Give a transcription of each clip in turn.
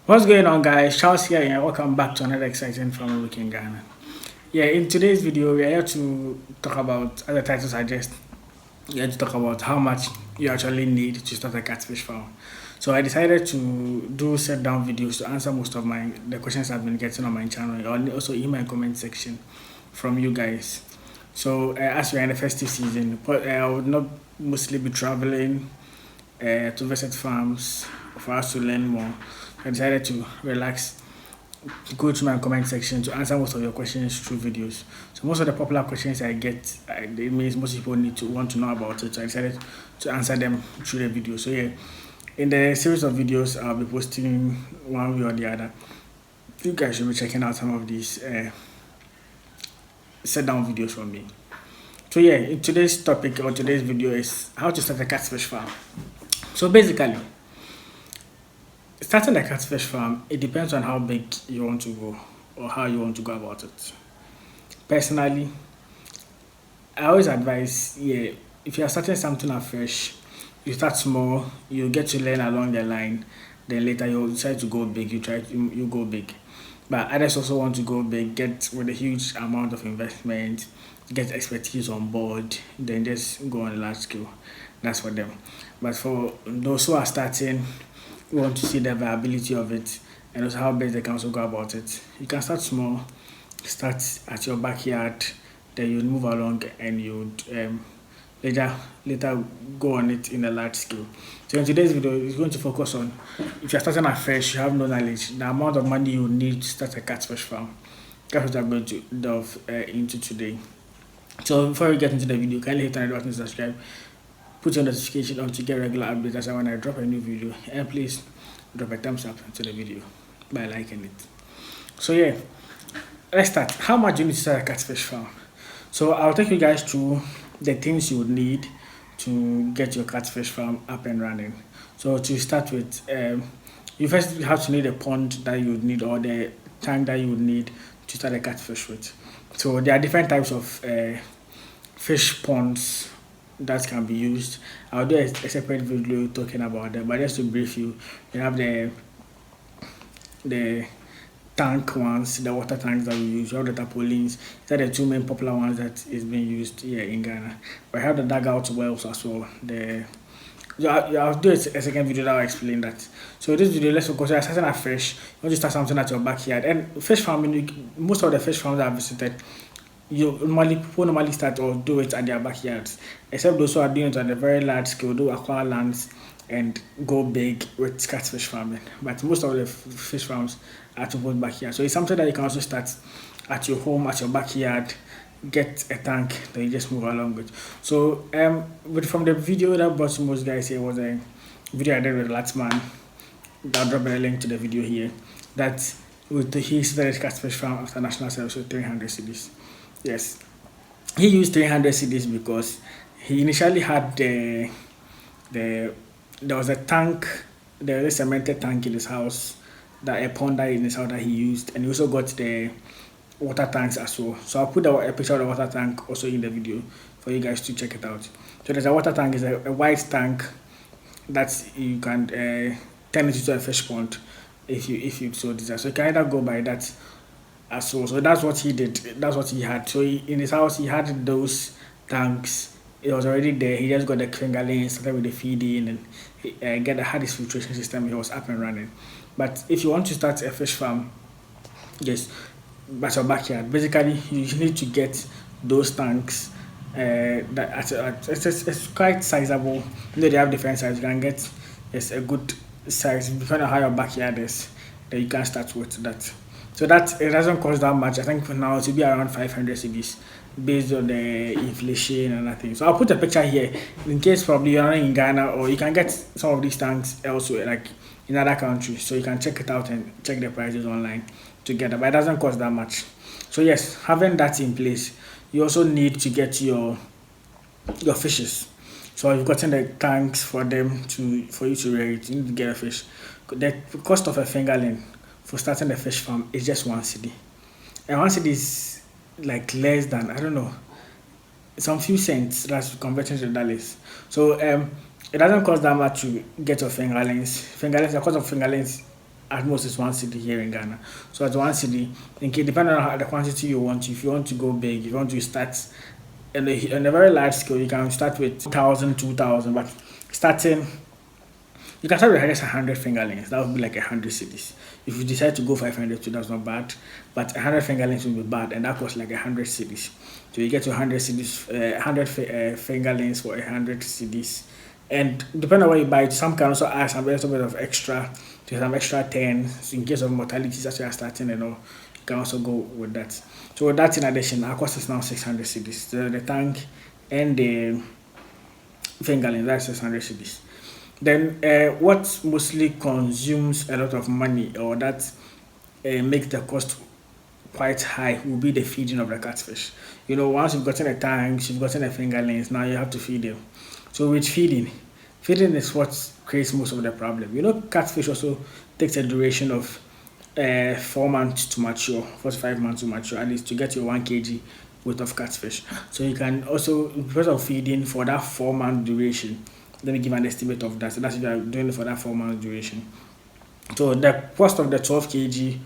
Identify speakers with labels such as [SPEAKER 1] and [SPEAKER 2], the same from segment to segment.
[SPEAKER 1] What's going on, guys? Charles here, and welcome back to another exciting Farming Week in Ghana. Yeah, in today's video, we are here to talk about, as the title suggests, we are here to talk about how much you actually need to start a catfish farm. So I decided to do set down videos to answer most of the questions I've been getting on my channel, and also in my comment section from you guys. So as we're in the festive season, but I would not mostly be traveling to visit farms for us to learn more. I decided to relax, go to my comment section to answer most of your questions through videos. So most of the popular questions I get, it means most people want to know about it. So I decided to answer them through the video. So yeah, in the series of videos, I'll be posting one way or the other. You guys should be checking out some of these set down videos from me. So yeah, in today's topic or today's video is how to start a catfish farm. So basically, starting a catfish farm, it depends on how big you want to go or how you want to go about it. Personally, I always advise, yeah, if you are starting something afresh, you start small, you get to learn along the line, then later you decide to go big, you go big. But others also want to go big, get with a huge amount of investment, get expertise on board, then just go on a large scale. That's for them. But for those who are starting, who want to see the viability of it and also how best they can also go about it, you can start small, start at your backyard, then you move along and you later go on it in a large scale. So in today's video, it's going to focus on if you're starting afresh, you have no knowledge, the amount of money you need to start a catfish farm. That's what I'm going to delve into today. So before we get into the video, kindly hit on the button to subscribe, put your notification on to get regular updates as when I drop a new video, and please drop a thumbs up to the video by liking it. So yeah, let's start. How much do you need to start a catfish farm? So I'll take you guys through the things you would need to get your catfish farm up and running. So to start with, you first have to need a pond that you would need or the tank that you would need to start a catfish with. So there are different types of fish ponds that can be used. I'll do a separate video talking about them, but just to brief you, you have the tank ones, the water tanks that we use. You have the tarpaulins. These are the two main popular ones that is being used here in Ghana. But I have the dugout wells as well. I'll do a second video that will explain that. So this video, let's focus on starting afresh. You want to start something at your backyard. And fish farming, most of the fish farms I've visited, people normally start or do it at their backyards, except those who are doing it on a very large scale, do acquire lands and go big with catfish farming. But most of the fish farms are to both backyard. So it's something that you can also start at your home, at your backyard, get a tank, then you just move along with. So but from the video that brought most guys here was a video I did with Latsman. I'll drop a link to the video here. That he started catfish farm after national service with 300 cedis. Yes, he used 300 cedis because he initially had there was a tank, there was a cemented tank in his house, that a pond in his house that he used, and he also got the water tanks as well. So I'll put a picture of the water tank also in the video for you guys to check it out. So there's a water tank, is a white tank that you can turn it into a fish pond if you so desire. So you can either go by that as well. So that's what he did. That's what he had. So in his house, he had those tanks. It was already there. He just got the fingerlings, started with the feeding, and he had his filtration system. He was up and running. But if you want to start a fish farm, yes, but your backyard, basically you need to get those tanks. It's quite sizable. You know, they have different sizes. You can get a good size depending on how your backyard is. Then you can start with that. So that it doesn't cost that much. I think for now it will be around 500 cedis based on the inflation and nothing. So I'll put a picture here in case probably you're not in Ghana, or you can get some of these tanks elsewhere, like in other countries. So you can check it out and check the prices online together. But it doesn't cost that much. So yes, having that in place, you also need to get your fishes. So you've gotten the tanks for you to rear it. You need to get a fish. The cost of a fingerling for starting the fish farm is just 1 cedi. And 1 cedi is like less than, I don't know, some few cents. That's converted to dollars. So it doesn't cost that much to get your fingerlings. The cost of fingerlings at most it's 1 city here in Ghana. So at 1 city, in case depending on how, the quantity you want, if you want to go big, if you want to start on a very large scale, you can start with 1,000, 2,000, but starting you can start with just 100 fingerlings. That would be like 100 cities. If you decide to go 500 too, that's not bad. But 100 fingerlings will be bad, and that costs like 100 cities. So you get to 100 cities, 100 fingerlings for 100 cities. And depending on what you buy, some can also add some little bit of extra, to some extra 10 so in case of mortalities as you are starting and all. You can also go with that. So with that in addition, our cost is now 600 cities. So the tank and the fingerling, that's 600 cities. Then what mostly consumes a lot of money or that makes the cost quite high will be the feeding of the catfish. Once you've gotten the tanks, you've gotten the fingerlings, now you have to feed them. So with feeding is what creates most of the problem. Catfish also takes a duration of 4 months to mature, 4 to 5 months to mature, at least to get your 1 kg weight of catfish. So you can also, because of feeding for that 4 month duration, let me give an estimate of that. So that's if you are doing it for that 4 month duration. So the cost of the 12 kg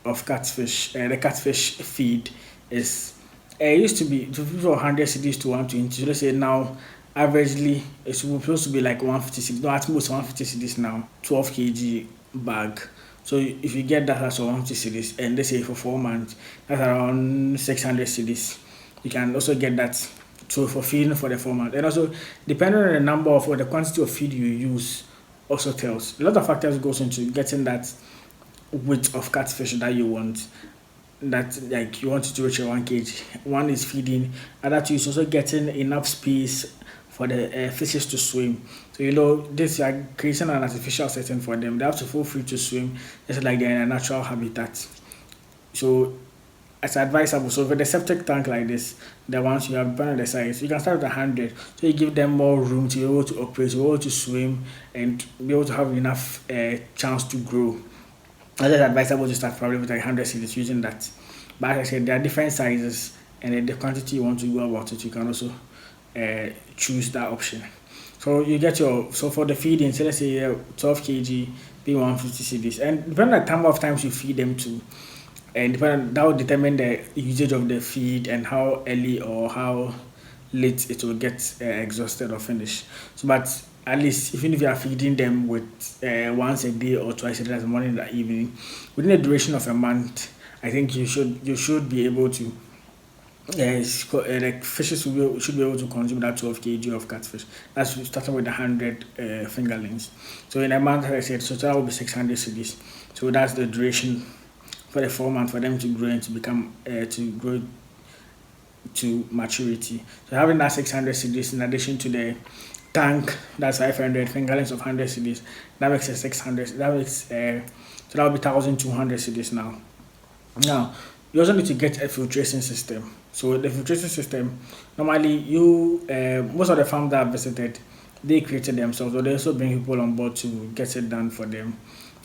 [SPEAKER 1] of catfish, the catfish feed is it used to be from 100 cedis to 120. So let's say now averagely it's supposed to be like 150 cedis, no, at most 150 cedis now, 12 kg bag. So if you get that as 150 cedis, and let's say for 4 months, that's around 600 cedis. You can also get that. So for feeding for the 4 months, and also depending on the number of or the quantity of feed you use, also tells a lot of factors goes into getting that weight of catfish that you want. That like you want it to reach your 1 kg. One is feeding, other two is also getting enough space for the fishes to swim. So this you are creating an artificial setting for them. They have to feel free to swim, just like they're in a natural habitat. So it's advisable. So with a septic tank like this, the ones you have depending on the size, you can start with 100. So you give them more room to be able to operate, to be able to swim, and be able to have enough chance to grow. It's advisable to start probably with like 100 cedis using that. But as I said, there are different sizes, and then the quantity you want to go about it, you can also choose that option. So you get so for the feeding, so let's say 12 kg, be 150 cedis, and depending on the number of times you feed them to, and that will determine the usage of the feed and how early or how late it will get exhausted or finished. So, but at least even if you are feeding them with once a day or twice a day, that's morning and evening, within the duration of a month, I think you should be able to. Like fishes should be able to consume that 12 kg of catfish. That's starting with 100 fingerlings. So in a month, as I said, so that will be 600 cedis. So that's the duration for the 4 months for them to grow and to become to grow to maturity. So having that 600 cedis in addition to the tank, that's 500 fingerlings of 100 cedis, that makes it 600. That makes so that will be 1,200 cedis now. Now you also need to get a filtration system. So the filtration system, normally most of the farms that I visited, they created themselves, or they also bring people on board to get it done for them.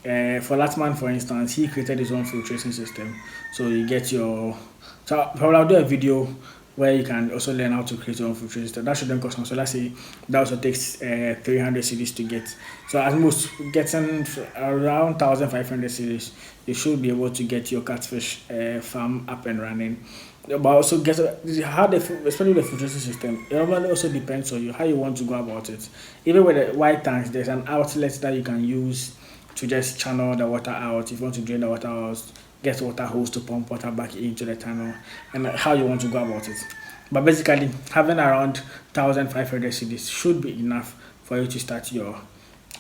[SPEAKER 1] For Latman, for instance, he created his own filtration system. So you get your. So probably I'll do a video where you can also learn how to create your own filtration system. That shouldn't cost much. So let's say that also takes 300 cedis to get. So at most, getting around 1,500 cedis, you should be able to get your catfish farm up and running. But also get how especially the filtration system. It normally also depends on you how you want to go about it. Even with the white tanks, there's an outlet that you can use to just channel the water out. If you want to drain the water out, get water hose to pump water back into the tunnel, and how you want to go about it. But basically, having around 1,500 cedis should be enough for you to start your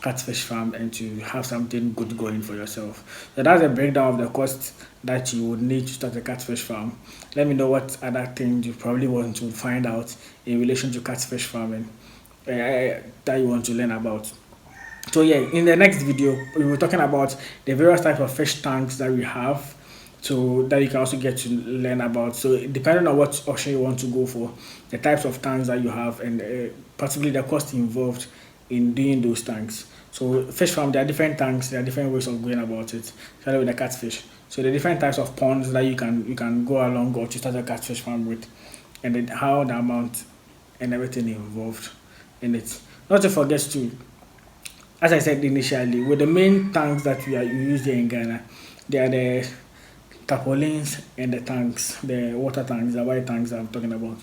[SPEAKER 1] catfish farm and to have something good going for yourself. So that's a breakdown of the cost that you would need to start a catfish farm. Let me know what other things you probably want to find out in relation to catfish farming that you want to learn about. So yeah, in the next video, we were talking about the various types of fish tanks that we have, so that you can also get to learn about. So depending on what option you want to go for, the types of tanks that you have, and particularly the cost involved in doing those tanks. So fish farm, there are different tanks, there are different ways of going about it, especially with the catfish. So the different types of ponds that you can go along or to start a catfish farm with, and then how the amount and everything involved in it. Not to forget to as I said initially, with the main tanks that we use here in Ghana, they are the tarpaulins and the tanks, the water tanks, the white tanks I'm talking about.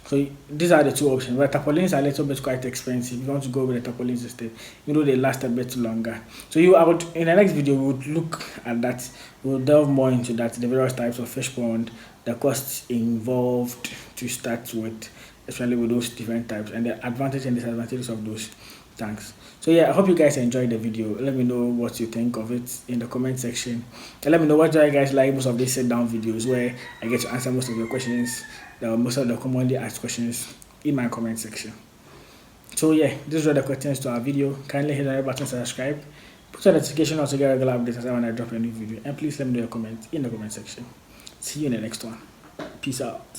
[SPEAKER 1] So these are the two options. But tarpaulins are a little bit quite expensive. If you want to go with the tarpaulins instead, they last a bit longer. So I would, in the next video, we would look at that. We'll delve more into that, the various types of fish pond, the costs involved to start with, especially with those different types, and the advantages and disadvantages of those tanks. So I hope you guys enjoyed the video. Let me know what you think of it in the comment section, and let me know what you guys like most of these sit down videos where I get to answer most of your questions, most of the commonly asked questions in my comment section. So these were the questions to our video. Kindly hit the red button, subscribe, put on notification on to get regular updates when I drop a new video, and please let me know your comments in the comment section. See you in the next one. Peace out.